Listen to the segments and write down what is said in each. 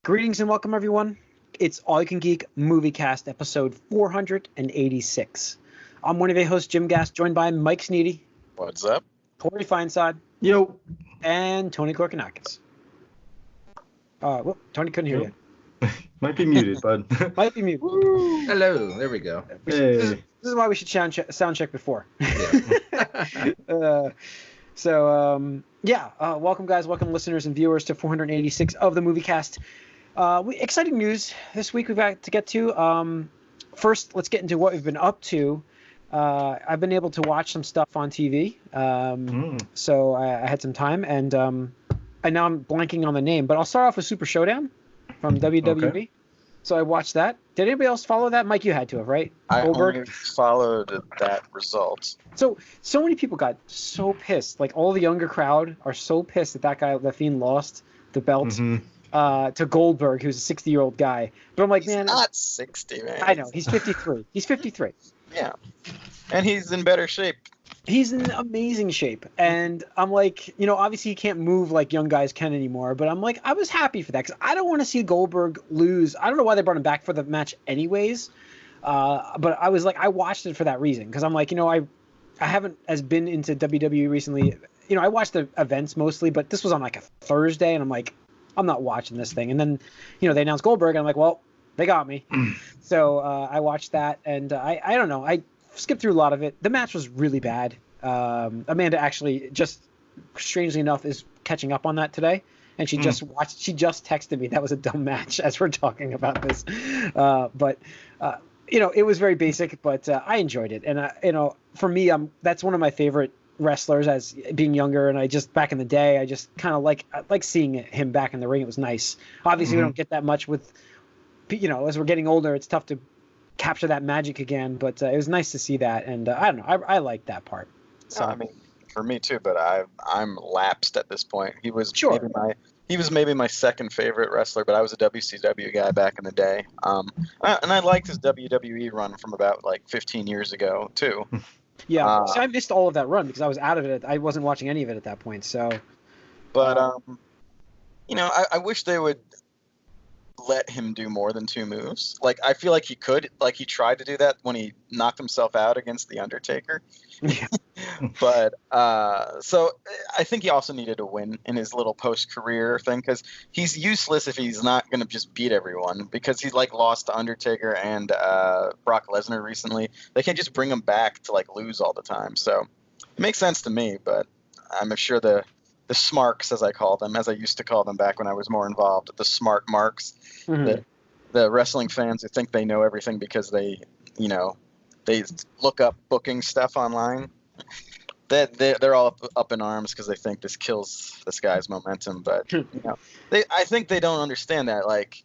Greetings and welcome, everyone. It's All You Can Geek Moviecast, episode 486. I'm one of your hosts, Jim Gass, joined by Mike Sneedy. What's up? Corey Feinsod. Yo. And Tony Korkanakis. Tony couldn't hear you. Might be muted, bud. Might be muted. Woo. Hello. There we go. Hey. This is why we should sound check before. Yeah. Welcome, guys. Welcome, listeners and viewers, to 486 of the Moviecast. Exciting news this week we've got to get to. First, let's get into what we've been up to. I've been able to watch some stuff on TV, so I had some time, and now I'm blanking on the name, but I'll start off with Super Showdown from WWE. Okay. So I watched that. Did anybody else follow that? Mike, you had to have, right? I only followed that result. So many people got so pissed. Like, all the younger crowd are so pissed that guy, the Fiend, lost the belt to Goldberg, who's a 60-year-old guy. But I'm like, he's man, not 60, man. I know, he's 53. He's 53. Yeah, and he's in better shape. He's in amazing shape, and I'm like, obviously he can't move like young guys can anymore, but I'm like, I was happy for that because I don't want to see Goldberg lose. I don't know why they brought him back for the match anyways, but I was like, I watched it for that reason because I'm like, I haven't as been into WWE recently. I watched the events mostly, but this was on like a Thursday, and I'm like, I'm not watching this thing. And then, they announced Goldberg, and I'm like, well, they got me. So I watched that, and I don't know, I skipped through a lot of it. The match was really bad. Amanda actually, just strangely enough, is catching up on that today, and she just watched. She just texted me that was a dumb match as we're talking about this. But it was very basic, but I enjoyed it, and for me, that's one of my favorite wrestlers as being younger, and I just back in the day, I just kind of like seeing him back in the ring. It was nice. Obviously, we don't get that much with, as we're getting older, it's tough to capture that magic again, but it was nice to see that, and I don't know, I like that part. So I mean, for me too, but I'm lapsed at this point. He was maybe my second favorite wrestler, but I was a WCW guy back in the day, and I liked his WWE run from about like 15 years ago too. Yeah, so I missed all of that run because I was out of it. I wasn't watching any of it at that point. So, but I wish they would let him do more than two moves. Like, I feel like he could. Like, he tried to do that when he knocked himself out against The Undertaker. Yeah. But so I think he also needed a win in his little post-career thing, because he's useless if he's not going to just beat everyone, because he's like lost to Undertaker and Brock Lesnar recently. They can't just bring him back to like lose all the time. So it makes sense to me, but I'm sure the smarks, as I call them, as I used to call them back when I was more involved, the smart marks, the wrestling fans who think they know everything because they look up booking stuff online. They're all up in arms because they think this kills this guy's momentum. But I think they don't understand that. Like,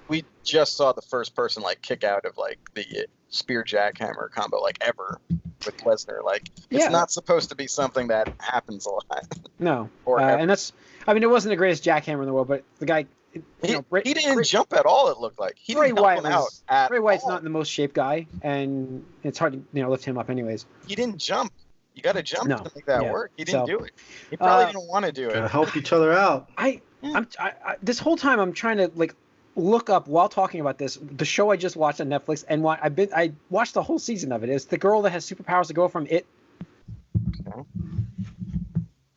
we just saw the first person like kick out of like the spear jackhammer combo like ever with Lesnar. Like, it's not supposed to be something that happens a lot. No, and that's, I mean, it wasn't the greatest jackhammer in the world, but the guy, he didn't jump at all. It looked like he didn't help him out at Bray Wyatt's all. Not the most shaped guy, and it's hard to lift him up anyways. He didn't jump. You got to jump to make that work. He didn't do it. He probably didn't want to do it. Gotta help each other out. I this whole time I'm trying to like look up while talking about this the show I just watched on Netflix, and I watched the whole season of it. It's the girl that has superpowers, the girl from It.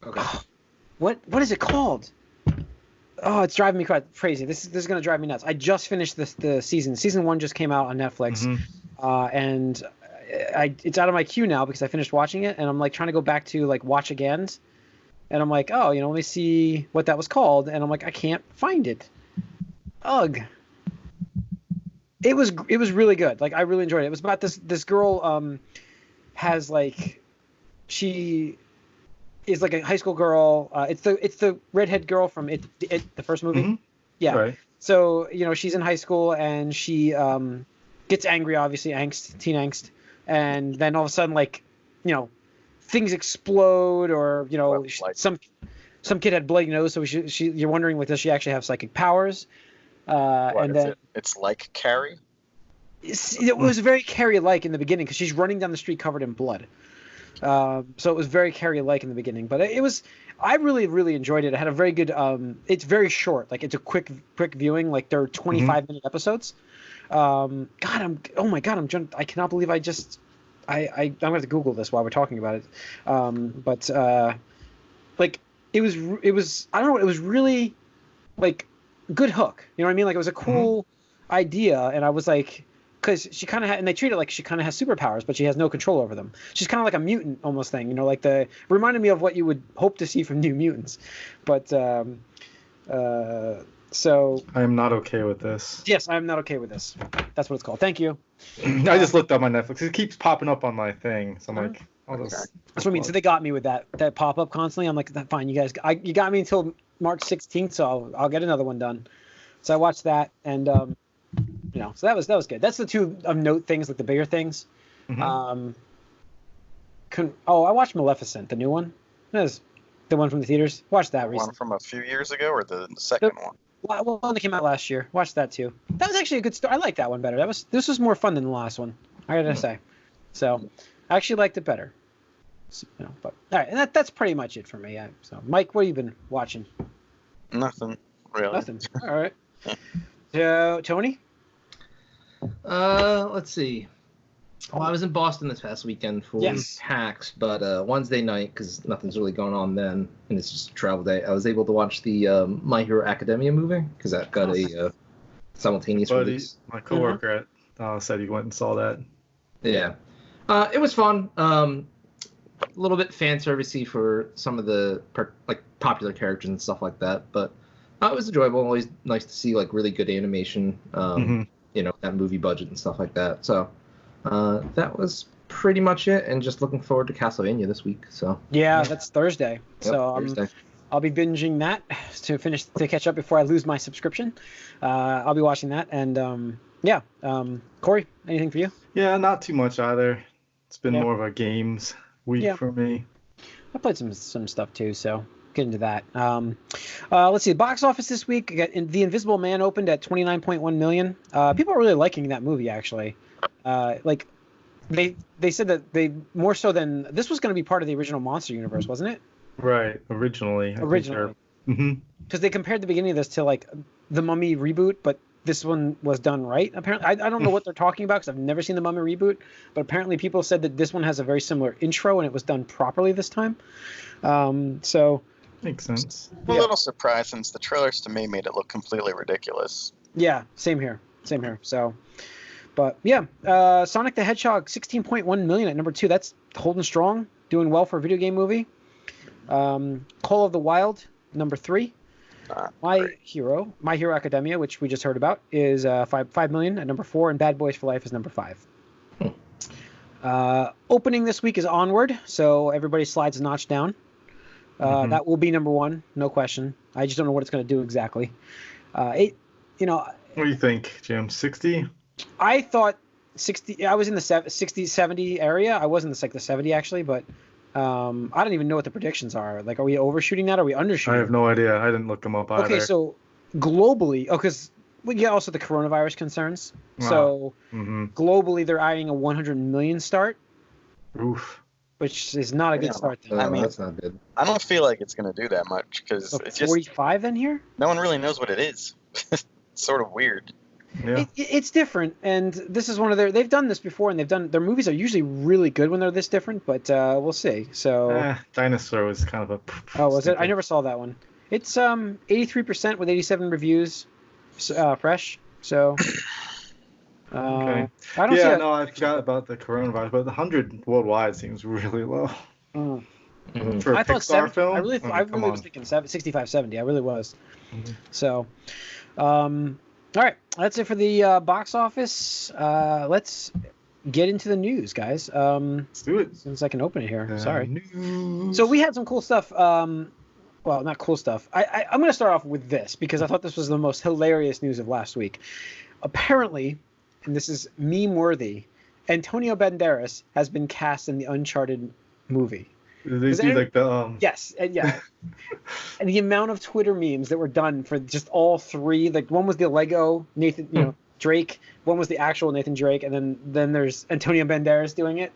Okay. What is it called? Oh, it's driving me crazy. This is gonna drive me nuts. I just finished the season. Season 1 just came out on Netflix, and it's out of my queue now because I finished watching it, and I'm like trying to go back to like watch again, and I'm like, oh, let me see what that was called, and I'm like, I can't find it. Ugh. It was really good. Like, I really enjoyed it. It was about this girl has like, she is like a high school girl. It's the redhead girl from It the first movie. Yeah. Right. So she's in high school, and she gets angry, obviously, teen angst, and then all of a sudden, like, things explode, or some kid had bloody nose, so you're wondering, like, does she actually have psychic powers? And then it's like Carrie. It was very Carrie-like in the beginning because she's running down the street covered in blood. So it was very Carrie-like in the beginning, but it was. I really, really enjoyed it. It had a very good. It's very short. Like it's a quick viewing. Like they're 25-minute episodes. Oh my God, I cannot believe I just. I'm gonna have to Google this while we're talking about it. Like it was. I don't know. It was really like good hook. You know what I mean? Like it was a cool idea, and I was like. Because she kind of and they treat it like she kind of has superpowers, but she has no control over them. She's kind of like a mutant almost thing, you know, like reminded me of what you would hope to see from New Mutants. But so I am not okay with this. Yes, I am not okay with this. That's what it's called. Thank you. I just looked up my Netflix. It keeps popping up on my thing, so I'm like, that's what I mean. So they got me with that pop up constantly. I'm like, fine, you guys, you got me until March 16th, so I'll get another one done. So I watched that and. You know, so that was good. That's the two of note things, like the bigger things. I watched Maleficent, the new one. That was the one from the theaters. Watched that recently. One from a few years ago, or the second one? Well, one that came out last year. Watched that too. That was actually a good story. I like that one better. This was more fun than the last one. I gotta say. So, I actually liked it better. So, you know, but all right, and that's pretty much it for me. So, Mike, what have you been watching? Nothing really. Nothing. All right. So, Tony. Let's see. Well, I was in Boston this past weekend for PAX, but Wednesday night, because nothing's really going on then, and it's just a travel day, I was able to watch the My Hero Academia movie, because that got a simultaneous release. My coworker said he went and saw that. Yeah. It was fun. A little bit fan servicey for some of the popular characters and stuff like that, but it was enjoyable. Always nice to see like really good animation. You know, that movie budget and stuff like that. So that was pretty much it, and just looking forward to Castlevania this week. So yeah, that's Thursday. Yep, so Thursday. I'll be binging that to catch up before I lose my subscription. I'll be watching that, and Corey, anything for you? Yeah, not too much either. It's been more of a games week for me. I played some stuff too, so get into that. Let's see. The box office this week, The Invisible Man opened at 29.1 million. People are really liking that movie, actually. Like they said that they more so than this was going to be part of the original Monster Universe, wasn't it? Right, originally. Because they compared the beginning of this to like the Mummy reboot, but this one was done right. Apparently, I don't know what they're talking about because I've never seen the Mummy reboot, but apparently people said that this one has a very similar intro and it was done properly this time. So. Makes sense. I'm a little surprised since the trailers to me made it look completely ridiculous. Yeah, same here. So, but yeah, Sonic the Hedgehog, 16.1 million at number 2. That's holding strong, doing well for a video game movie. Call of the Wild, number 3. My Hero Academia, which we just heard about, is 5 million at number 4, and Bad Boys for Life is number 5. Opening this week is Onward, so everybody slides a notch down. That will be number 1, no question. I just don't know what it's going to do exactly. What do you think, Jim? 60? I thought 60. I was in the 60, 70 area. I was in the 70 actually, but I don't even know what the predictions are. Like, are we overshooting that? Or are we undershooting? I have no idea. I didn't look them up either. Okay, so globally, because we get also the coronavirus concerns. So globally, they're eyeing a 100 million start. Oof. Which is not a good start. Then. I mean, that's not good. I don't feel like it's going to do that much because it's just 45 in here. No one really knows what it is. It's sort of weird. Yeah. It's different, and this is one of they've done this before, and their movies are usually really good when they're this different, but we'll see. So Dinosaur was kind of a was it? I never saw that one. It's 83% with 87 reviews, fresh. So okay. I don't see I forgot about the coronavirus, but the 100 worldwide seems really low. For a Pixar film? I really was thinking 65, 70. I really was. So, all right, that's it for the box office. Let's get into the news, guys. Let's do it. Since I can open it here. Sorry. News. So we had some cool stuff. Well, not cool stuff. I'm going to start off with this because I thought this was the most hilarious news of last week. Apparently, and this is meme-worthy, Antonio Banderas has been cast in the Uncharted movie. Did they see like the Yes, and yeah. And the amount of Twitter memes that were done for just all three, like one was the Lego Nathan, Drake, one was the actual Nathan Drake, and then there's Antonio Banderas doing it.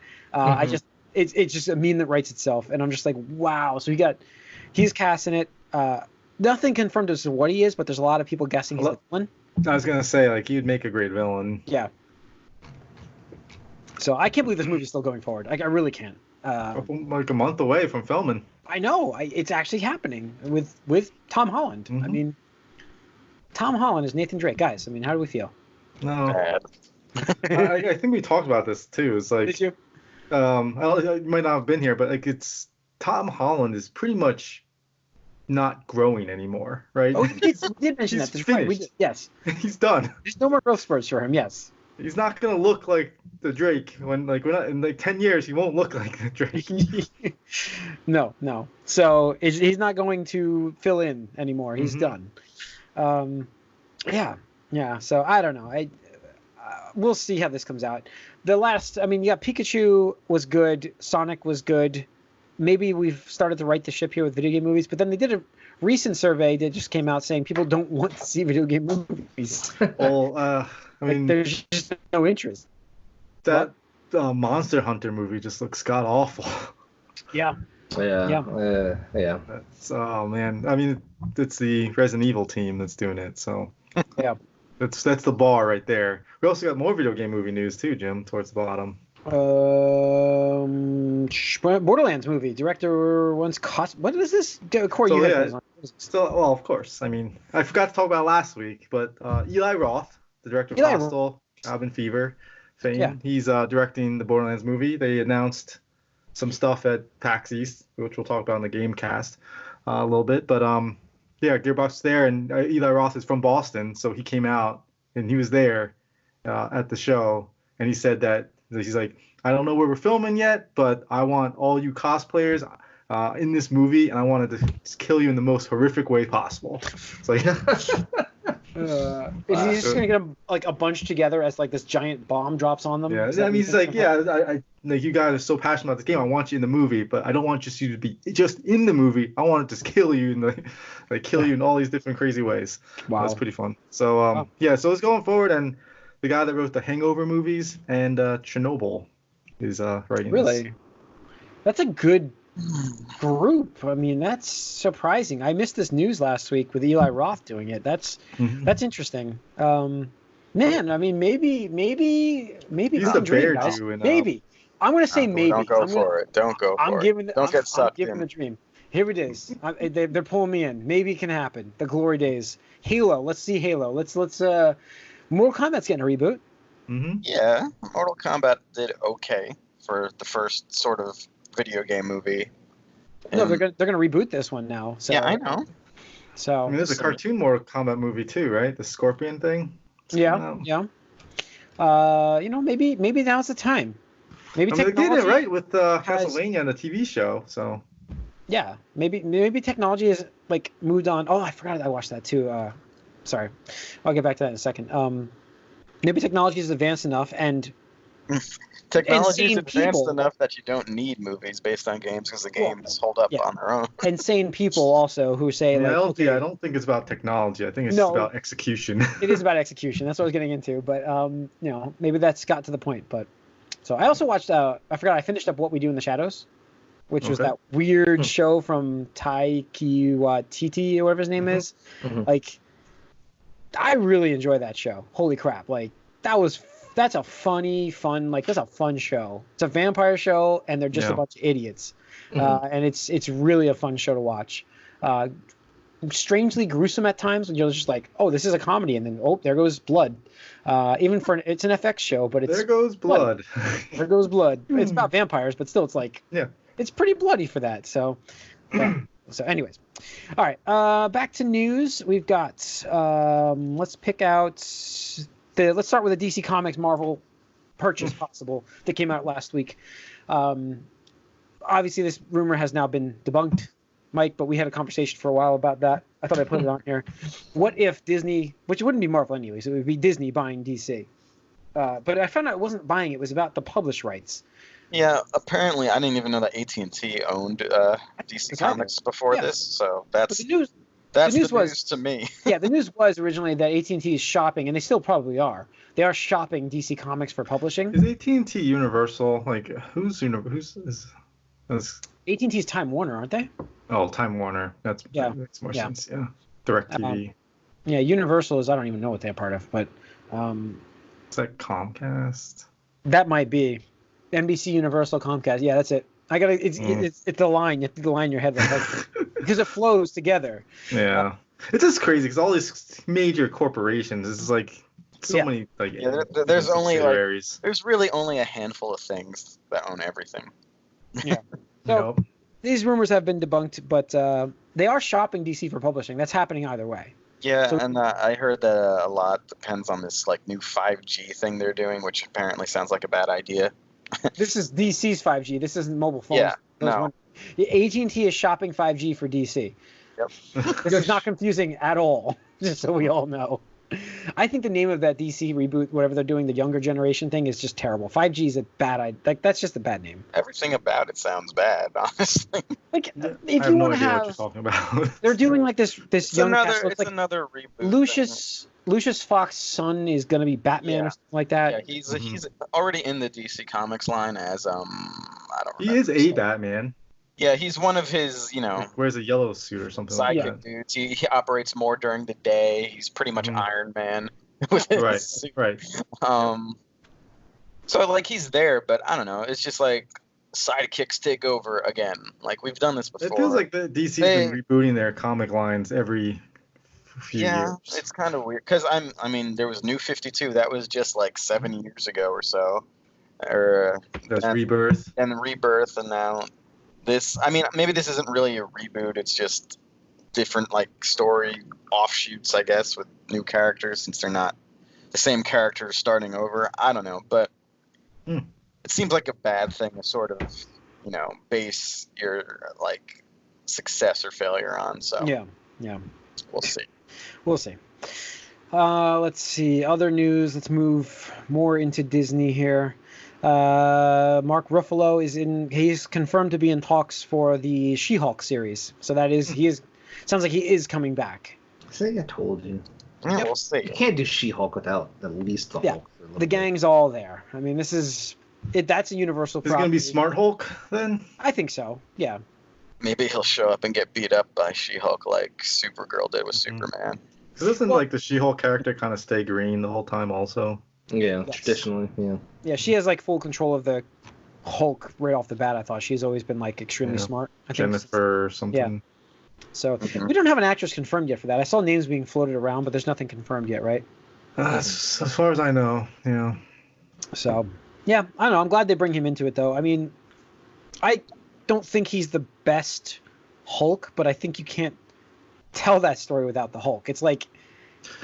It's just a meme that writes itself, and I'm just like, wow. So we got He's casting it. Nothing confirmed as to what he is, but there's a lot of people guessing he's the villain. I was gonna say, like, he'd make a great villain. Yeah. So I can't believe this movie's still going forward. Like, I really can't. Like a month away from filming. I know. It's actually happening with Tom Holland. I mean, Tom Holland is Nathan Drake. Guys, I mean, how do we feel? No. I think we talked about this too. It's like, did you? I might not have been here, but like, it's Tom Holland is pretty much not growing anymore, right? Oh, we did mention that. That's right. We did. Yes. He's done. There's no more growth spurts for him. Yes. He's not gonna look like the Drake when, like, we're not in like 10 years. He won't look like the Drake. No. So he's not going to fill in anymore. He's done. Yeah. So I don't know. We'll see how this comes out. Pikachu was good. Sonic was good. Maybe we've started to right the ship here with video game movies, but then they did a recent survey that just came out saying people don't want to see video game movies. Well, there's just no interest. That Monster Hunter movie just looks god awful. Yeah. Yeah. That's, oh man. I mean, it's the Resident Evil team that's doing it, so yeah. That's the bar right there. We also got more video game movie news too, Jim, towards the bottom. Borderlands movie director wants what is this? Corey, so, well, of course. I mean, I forgot to talk about it last week, but Eli Roth, the director of Hostel, Cabin Fever fame, he's directing the Borderlands movie. They announced some stuff at PAX East, which we'll talk about in the Gamecast a little bit. But Gearbox is there, and Eli Roth is from Boston, so he came out and he was there at the show, and he said that he's like, I don't know where we're filming yet, but I want all you cosplayers in this movie, and I wanted to just kill you in the most horrific way possible. It's like, is he just gonna get a bunch together as like this giant bomb drops on them? Yeah, I mean, he's like, I like, you guys are so passionate about this game. I want you in the movie, but I don't want you to be just in the movie. I want to just kill you in all these different crazy ways. Wow, that's pretty fun. So so it's going forward, and the guy that wrote the Hangover movies and Chernobyl is writing. Really? This. That's a good group. I mean, that's surprising. I missed this news last week with Eli Roth doing it. That's interesting. Man, I mean, maybe he's the bear Jew. Maybe. I'm going to say maybe. Don't go for it. Don't get sucked in. I'm giving the dream. Here it is. They're pulling me in. Maybe it can happen. The glory days. Halo. Let's see Halo. Let's Mortal Kombat's getting a reboot. Yeah, Mortal Kombat did okay for the first sort of video game movie. No, they're gonna reboot this one now. So. Yeah, I know. So I mean, there's a cartoon Mortal Kombat movie too, right? The Scorpion thing. Yeah. Maybe now's the time. Maybe they did it right with Castlevania and the TV show. So. Yeah, maybe technology has like moved on. Oh, I forgot I watched that too. Sorry, I'll get back to that in a second. Maybe technology is advanced enough and technology is advanced enough that you don't need movies based on games because the games hold up on their own. Insane people also who say I don't think it's about technology. I think it's about execution. It is about execution. That's what I was getting into. But maybe that's got to the point. But so I also watched. I finished up What We Do in the Shadows, which was that weird show from Taiki Waititi or whatever his name is. Like, I really enjoy that show. Holy crap! Like that's a fun show. It's a vampire show, and they're just a bunch of idiots, and it's really a fun show to watch. Strangely gruesome at times, and you're just like, oh, this is a comedy, and then there goes blood. It's an FX show, but it's there goes blood. There goes blood. It's about vampires, but still, it's like it's pretty bloody for that. So. So anyways, all right, back to news. We've got, let's start with the DC Comics Marvel purchase possible that came out last week. Obviously, this rumor has now been debunked, Mike, but we had a conversation for a while about that. I thought I put it on here. What if Disney, which wouldn't be Marvel anyways, it would be Disney buying DC. But I found out it wasn't buying, it was about the published rights. Yeah, apparently I didn't even know that AT&T owned DC Comics before this, so that's the news to me. Yeah, the news was originally that AT&T is shopping, and they still probably are. They are shopping DC Comics for publishing. Is AT&T Universal? Like, who's AT&T's Time Warner, aren't they? Oh, Time Warner. That makes more sense. Yeah. DirecTV. Yeah, Universal is. I don't even know what they're part of, but. Is that Comcast? That might be. NBC, Universal, Comcast. Yeah, that's it. I gotta. It's the line. You have to line your head like because it flows together. Yeah, it's just crazy because all these major corporations. This is like so many like. Yeah, there's really only a handful of things that own everything. Yeah. So these rumors have been debunked, but they are shopping DC for publishing. That's happening either way. Yeah, so, and I heard that a lot depends on this like new 5G thing they're doing, which apparently sounds like a bad idea. This is DC's 5G. This isn't mobile phones. Yeah, no. AT&T is shopping 5G for DC. Yep. This is not confusing at all, just so we all know. I think the name of that DC reboot, whatever they're doing, the younger generation thing, is just terrible. 5G is a bad idea. Like, that's just a bad name. Everything about it sounds bad, honestly. Like, if you want to have, what you're talking about. They're doing like this young. It's like another reboot. Lucius Fox's son is going to be Batman or something like that. Yeah, he's already in the DC Comics line as I don't remember. He is a Batman. Yeah, he's one of his, wears a yellow suit or something like that. Dudes. He operates more during the day. He's pretty much Iron Man with his suit. Right. So like he's there, but I don't know. It's just like sidekicks take over again. Like we've done this before. It feels like the DC's been rebooting their comic lines every few years. Yeah, it's kind of weird because I mean, there was New 52. That was just like 7 years ago or so. That's Rebirth. And Rebirth, and now. This, I mean, maybe this isn't really a reboot. It's just different, like, story offshoots, I guess, with new characters since they're not the same characters starting over. I don't know, but it seems like a bad thing to sort of, base your, like, success or failure on. So yeah, we'll see. Let's see other news. Let's move more into Disney here. Mark Ruffalo he's confirmed to be in talks for the She-Hulk series. So sounds like he is coming back. See, I told you. Yeah, we'll see. You can't do She-Hulk without at least the Hulk. The gang's all there. I mean, that's a universal property. Is it going to be Smart Hulk then? I think so, yeah. Maybe he'll show up and get beat up by She-Hulk like Supergirl did with Superman. Because doesn't like the She-Hulk character kind of stay green the whole time also? Yeah, yes. Traditionally, yeah. Yeah, she has like full control of the Hulk right off the bat. I thought she's always been like extremely smart. Jennifer or something. Yeah. So we don't have an actress confirmed yet for that. I saw names being floated around, but there's nothing confirmed yet, right? As far as I know, yeah. So yeah, I don't know. I'm glad they bring him into it though. I mean, I don't think he's the best Hulk, but I think you can't tell that story without the Hulk. It's like.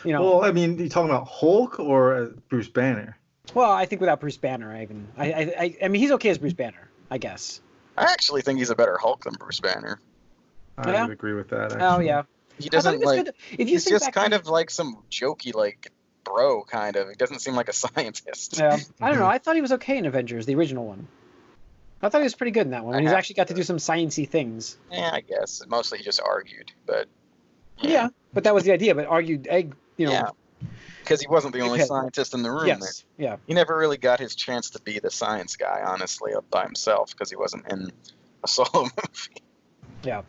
Well, I mean, you talking about Hulk or Bruce Banner? Well, I think without Bruce Banner, I mean, he's okay as Bruce Banner, I guess. I actually think he's a better Hulk than Bruce Banner. I would agree with that. Actually. Oh yeah. He doesn't like. He's just kind of like some jokey like bro kind of. He doesn't seem like a scientist. Yeah. I don't know. I thought he was okay in Avengers, the original one. I thought he was pretty good in that one. And he's actually got to do some sciencey things. Yeah, I guess. Mostly he just argued, but. Yeah, but that was the idea. But argued, Yeah, because he wasn't the only scientist in the room. Yes, there. Yeah. He never really got his chance to be the science guy, honestly, by himself, because he wasn't in a solo movie. Yeah.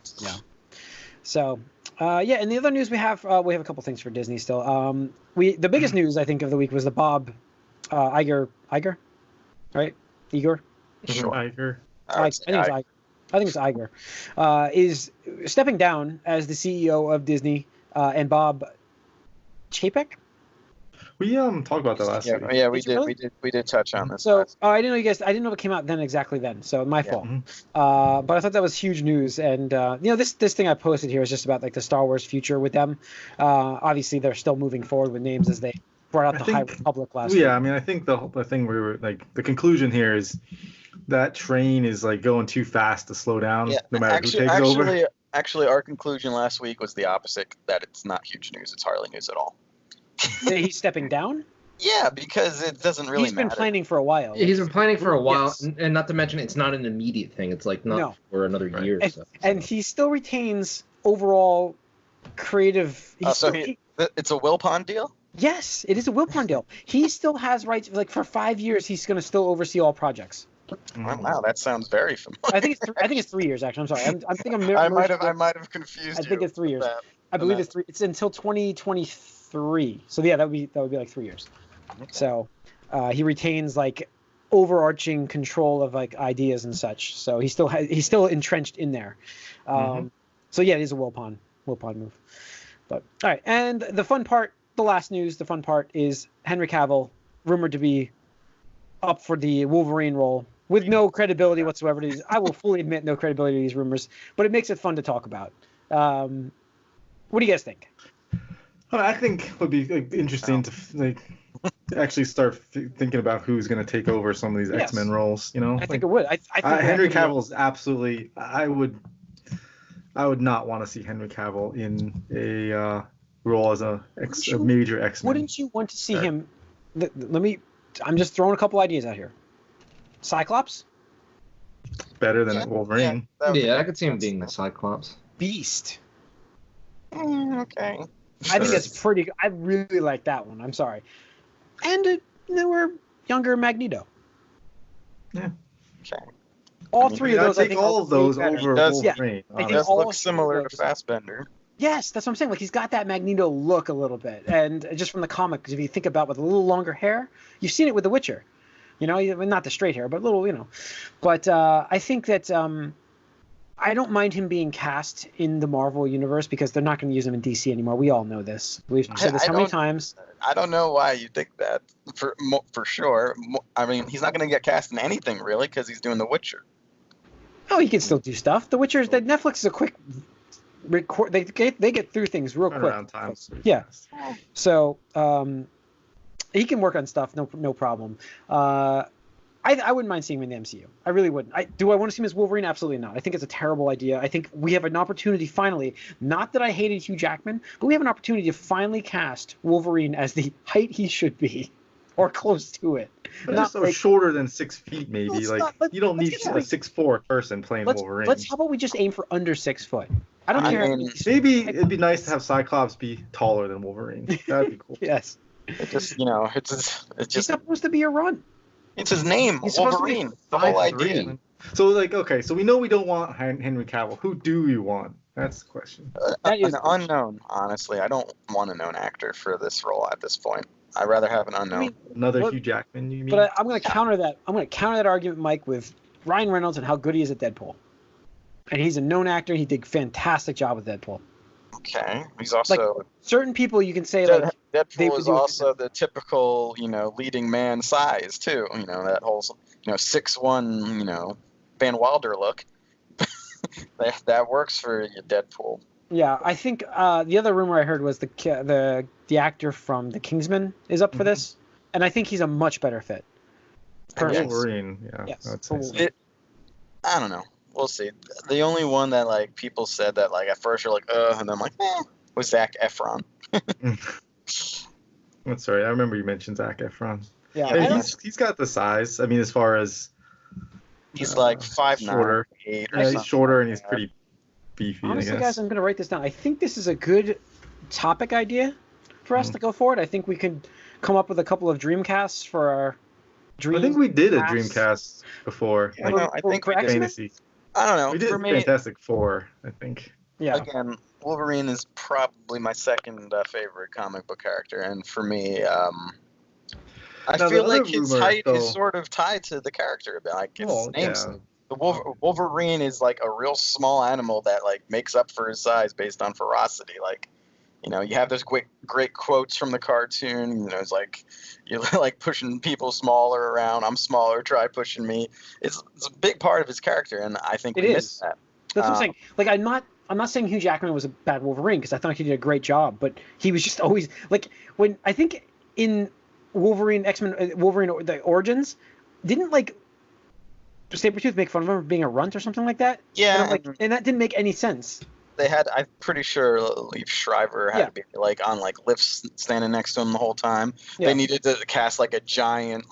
So, and the other news we have a couple things for Disney still. The biggest news I think of the week was the Bob Iger, right? Igor. Sure. Iger. I think it's Iger, is stepping down as the CEO of Disney, and Bob Chapek. We talked about that last week. Yeah, we did. Really? We did touch on this. So I didn't know I didn't know it came out exactly then. So my fault. But I thought that was huge news. And this thing I posted here is just about like the Star Wars future with them. Obviously, they're still moving forward with names as they brought out the High Republic last week. Yeah, I mean, I think the thing we were like the conclusion here is. That train is like going too fast to slow down, no matter who takes over. Actually, our conclusion last week was the opposite, that it's not huge news. It's hardly news at all. He's stepping down? Yeah, because it doesn't really matter. He's been planning for a while. He's been planning for a while, and not to mention it's not an immediate thing. It's like not for another year or so. And he still retains overall creative... it's a Wilpon deal? Yes, it is a Wilpon deal. He still has rights. Like for 5 years, he's going to still oversee all projects. Wow, that sounds very familiar. I think it's 3 years actually. I'm sorry. I think I might have confused you. I think it's 3 years. That. I believe it's 3. It's until 2023. So yeah, that would be like 3 years. Okay. So he retains like overarching control of like ideas and such. So he's still entrenched in there. So yeah, it is a Wilpon move. But all right, and the fun part is Henry Cavill rumored to be up for the Wolverine role with no credibility whatsoever to these. I will fully admit no credibility to these rumors, but it makes it fun to talk about. What do you guys think? I think it would be interesting to actually start thinking about who's going to take over some of these X-Men roles. I think it would. I think Henry Cavill is absolutely. I would not want to see Henry Cavill in a role as a major X-Men. Wouldn't you want to see him? I'm just throwing a couple ideas out here. Cyclops? Better than Wolverine. Yeah, I could see him being the Cyclops. Beast. Okay. I think that's pretty good. I really like that one. I'm sorry. And a newer, younger Magneto. Yeah. Okay. All three of those. I think all of those over Wolverine. He does look similar to Fassbender. Yes, that's what I'm saying. Like he's got that Magneto look a little bit, and just from the comics, if you think about with a little longer hair, you've seen it with The Witcher. Not the straight hair, but a little, But I think that I don't mind him being cast in the Marvel universe because they're not going to use him in DC anymore. We all know this. We've said this how many times. I don't know why you think that for sure. I mean, he's not going to get cast in anything really because he's doing The Witcher. Oh, he can still do stuff. The Witcher's Netflix is a quick record. They get through things real quick. Yeah. So he can work on stuff. No problem. I wouldn't mind seeing him in the MCU. I really wouldn't. Do I want to see him as Wolverine? Absolutely not. I think it's a terrible idea. I think we have an opportunity finally. Not that I hated Hugh Jackman, but we have an opportunity to finally cast Wolverine as the height he should be, or close to it. Not shorter than 6 feet, maybe. You don't need a 6'4" person playing Wolverine. How about we just aim for under 6 foot? I don't care. Maybe it'd be nice to have Cyclops be taller than Wolverine. That'd be cool. Yes. It's just. He's supposed to be a run. It's his name, Wolverine. The whole idea. So so we know we don't want Henry Cavill. Who do we want? That's the question. An unknown. Honestly, I don't want a known actor for this role at this point. I'd rather have an unknown. Another Hugh Jackman, you mean? But I'm going to counter that. I'm going to counter that argument, Mike, with Ryan Reynolds and how good he is at Deadpool. And he's a known actor. He did a fantastic job with Deadpool. Okay. He's also certain people you can say Deadpool is also the typical, leading man size too. That whole 6'1", Van Wilder look. that works for your Deadpool. Yeah, I think the other rumor I heard was the actor from The Kingsman is up for this, and I think he's a much better fit. Wolverine, yeah. Yes. I don't know. We'll see. The only one that people said that at first you're and then was Zac Efron. I'm sorry, I remember you mentioned Zac Efron. Yeah, he's got the size. I mean, as far as he's 5'9", 8. He's shorter and he's pretty beefy. Honestly, guys, I'm gonna write this down. I think this is a good topic idea for us to go forward. I think we could come up with a couple of Dreamcasts for our dream. I think we did a Dreamcast before. I think for fantasy. I don't know. We did Fantastic Four, I think. Yeah. Again, Wolverine is probably my second favorite comic book character, and for me, I feel like his height is sort of tied to the character a bit. His name's Wolverine is a real small animal that makes up for his size based on ferocity. You have those great quotes from the cartoon. It's you're pushing people smaller around. I'm smaller. Try pushing me. It's a big part of his character, and I think we missed that. That's what I'm saying. I'm not saying Hugh Jackman was a bad Wolverine because I thought he did a great job, but he was just always when I think in Wolverine Wolverine the Origins didn't Sabretooth make fun of him for being a runt or something like that. Yeah, and that didn't make any sense. They had, I'm pretty sure Liev Schreiber had to be on lifts standing next to him the whole time. Yeah. They needed to cast a giant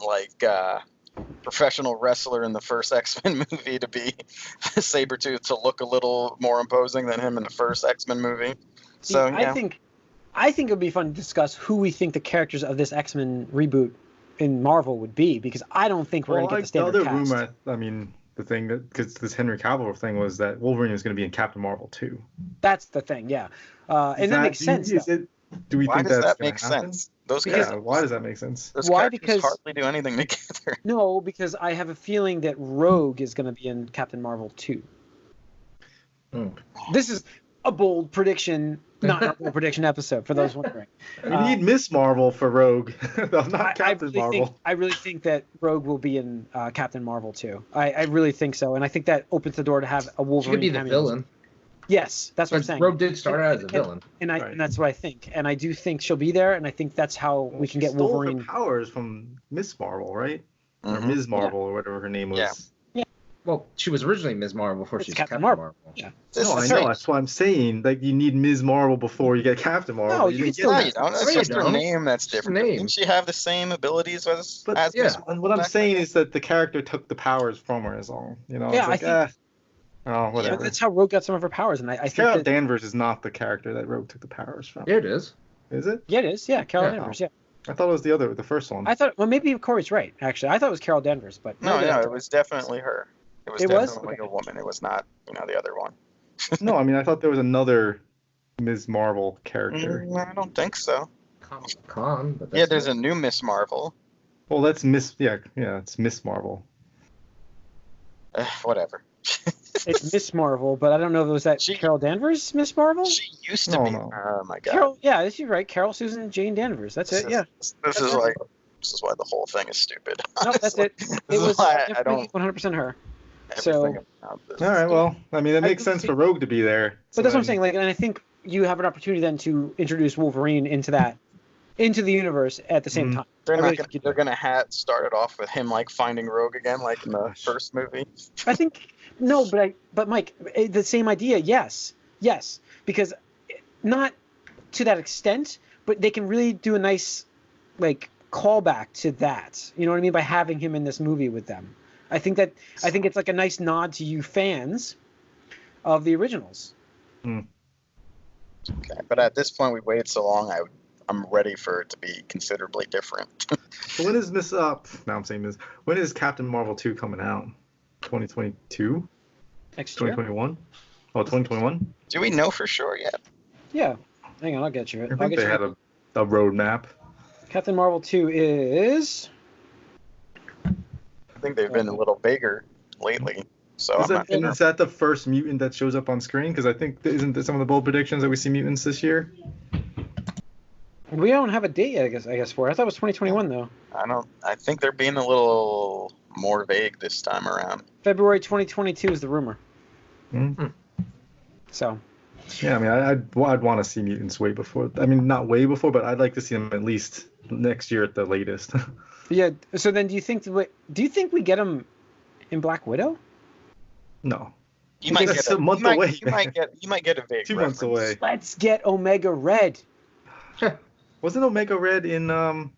professional wrestler in the first X-Men movie to be Sabretooth to look a little more imposing than him in the first X-Men movie. So I think it would be fun to discuss who we think the characters of this X-Men reboot in Marvel would be, because I don't think we're going to get the standard other cast. rumor, I mean, the thing that, because this Henry Cavill thing was that Wolverine was going to be in Captain Marvel 2. That's the thing, yeah. And that makes sense. Do we Why think does that's that make happen? sense? Those Why does that make sense? Those Why? characters Because hardly do anything together. No, because I have a feeling that Rogue is going to be in Captain Marvel 2. This is a bold prediction, not a bold prediction episode, for those wondering. We need Miss Marvel for Rogue, not Captain Marvel. I really think that Rogue will be in Captain Marvel 2. I really think so, and I think that opens the door to have a Wolverine. She could be the villain. Yes, that's what I'm saying. Rogue did start out as a villain, and that's what I think. And I do think she'll be there, and I think that's how we can get Wolverine. Her powers from Miss Marvel, right? Or Ms. Marvel, or whatever her name was. Yeah. Well, she was originally Ms. Marvel before she was Captain Marvel. Yeah. No, I know. That's what I'm saying. Like, you need Ms. Marvel before you get Captain Marvel. No, you don't. That's just her name that's different. Didn't she have the same abilities as Miss Marvel? And what I'm saying is that the character took the powers from her is all. You know, yeah, it's like, oh, whatever. Yeah, that's how Rogue got some of her powers, and I think Carol Danvers is not the character that Rogue took the powers from. Yeah, it is. Is it? Yeah, it is. Yeah, Carol Danvers. Yeah. I thought it was the first one. I thought, well, maybe Corey's right. Actually, I thought it was Carol Danvers, but no, it was definitely her. It was definitely a woman. It was not, the other one. No, I mean, I thought there was another Ms. Marvel character. I don't think so. Con, but there's a new Miss Marvel. Well, that's Miss. Yeah, it's Miss Marvel. Whatever. It's Miss Marvel, but I don't know if it was that Carol Danvers Miss Marvel. She used to be. No. Oh my god. Carol, yeah, you're right. Carol Susan Jane Danvers. That's it. Yeah. This is why the whole thing is stupid. No, that's it. It was definitely 100% her. So. All right. Well, I mean, it makes sense for Rogue to be there. But that's what I'm saying. Like, and I think you have an opportunity then to introduce Wolverine into the universe at the same time. They're going to start it off with him like finding Rogue again, like in the first movie. I think but Mike, the same idea. Yes, because not to that extent, but they can really do a nice like callback to that. You know what I mean, by having him in this movie with them. I think it's like a nice nod to you fans of the originals. Okay, but at this point we waited so long. I'm ready for it to be considerably different. So when is when is Captain Marvel 2 coming out? 2022? Next year? 2021? Oh, 2021? Do we know for sure yet? Yeah. Hang on, I'll get you. I think they had a roadmap. Captain Marvel 2 is... I think they've been a little bigger lately. So is that the first mutant that shows up on screen? Because I think, isn't there some of the bold predictions that we see mutants this year? We don't have a date yet, I guess for it. I thought it was 2021 though. I think they're being a little more vague this time around. February 2022 is the rumor. Mm-hmm. So. Yeah, I mean, I'd want to see mutants way before. I mean, not way before, but I'd like to see them at least next year at the latest. Yeah. So then, do you think we get them in Black Widow? No. You might get a month away. You might get a vague 2 reference. months away. Let's get Omega Red. Wasn't Omega Red in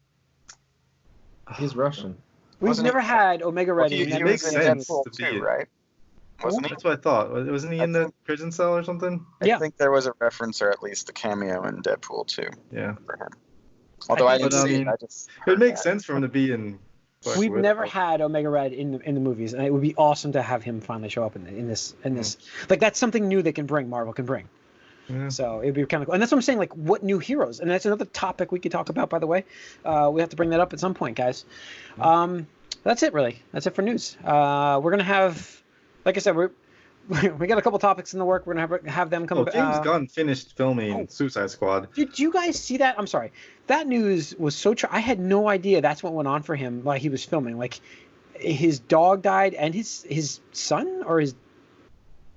He's Russian. We've never had Omega Red in It makes sense Deadpool to be too, right? Wasn't he? That's what I thought. Wasn't he in the prison cell or something? Yeah. I think there was a reference or at least a cameo in Deadpool 2. Yeah. For him. Although I didn't see it, I just it makes sense for him to be in. We've never had Omega Red in the movies, and it would be awesome to have him finally show up in this. Like, that's something new they can bring. Marvel can bring. Yeah. So it'd be kind of cool. And that's what I'm saying. Like, what new heroes? And that's another topic we could talk about. By the way, we have to bring that up at some point, guys. That's it, really. That's it for news. We're gonna have, like I said, we got a couple topics in the work. We're gonna have them come. James Gunn finished filming Suicide Squad. Did you guys see that? I'm sorry. That news was so I had no idea that's what went on for him while he was filming. Like, his dog died and his son or his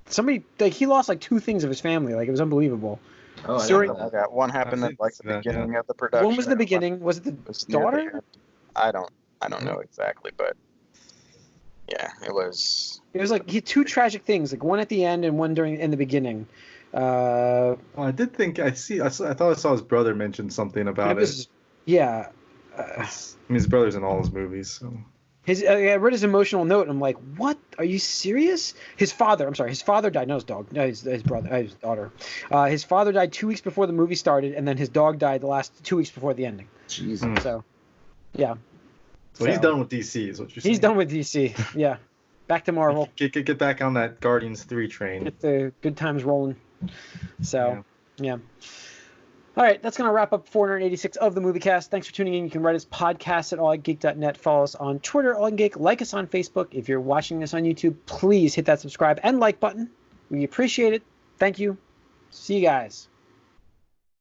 somebody, like, he lost like 2 things of his family. Like, it was unbelievable. Oh, I didn't know that. One happened at like the beginning of the production. When was the beginning? Was it the daughter? I don't know exactly, but yeah, it was. It was like 2 tragic things, like one at the end and one in the beginning. I did think I thought I saw his brother mention something about it. Yeah. I mean, his brother's in all his movies. So. I read his emotional note, and I'm like, what? Are you serious? His father died. No, his dog. No, his brother. His daughter. His father died 2 weeks before the movie started, and then his dog died the last 2 weeks before the ending. Jesus. So, yeah. So he's done with DC, is what you're saying. He's done with DC. Yeah. Back to Marvel. Get back on that Guardians 3 train. Get the good times rolling. So, yeah. All right, that's going to wrap up 486 of the Moviecast. Thanks for tuning in. You can write us podcast at allyoucangeek.net. Follow us on Twitter, allyoucangeek. Like us on Facebook. If you're watching this on YouTube, please hit that subscribe and like button. We appreciate it. Thank you. See you guys.